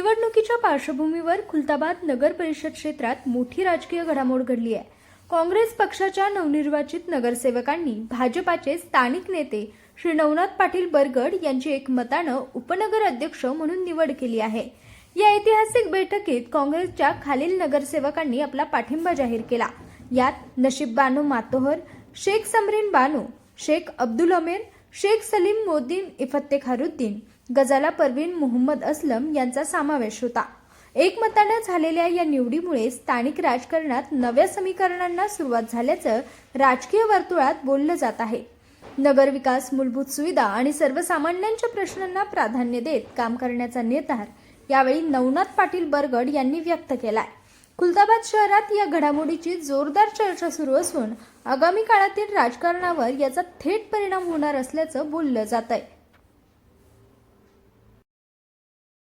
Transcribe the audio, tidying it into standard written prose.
निवडणुकीच्या पार्श्वभूमीवर खुलताबाद नगर परिषद क्षेत्रात मोठी राजकीय घडामोड घडली आहे। काँग्रेस पक्षाच्या नवनिर्वाचित नगरसेवकांनी भाजपाचे स्थानिक नेते श्री नवनाथ पाटील बरगड यांची एकमतानं उपनगर अध्यक्ष म्हणून निवड केली आहे। या ऐतिहासिक बैठकीत काँग्रेसच्या खालील नगरसेवकांनी आपला पाठिंबा जाहीर केला। यात नशीब बानो मातोहर, शेख समरीन बानो, शेख अब्दुल अमीर, शेख सलीम मोदीन इफ्तेखारुद्दीन, गजाला परवीन मोहम्मद असलम यांचा समावेश होता। एकमताने झालेल्या या निवडीमुळे स्थानिक राजकारणात नव्या समीकरणांना सुरुवात झाल्याचं राजकीय वर्तुळात बोललं जात आहे। नगर विकास, मूलभूत सुविधा आणि सर्वसामान्यांच्या प्रश्नांना प्राधान्य देत काम करण्याचा निर्धार यावेळी नवनाथ पाटील बरगड यांनी व्यक्त केलाय। खुलताबाद शहरात या घडामोडीची जोरदार चर्चा सुरू असून आगामी काळातील राजकारणावर याचा थेट परिणाम होणार असल्याचं बोललं जात आहे।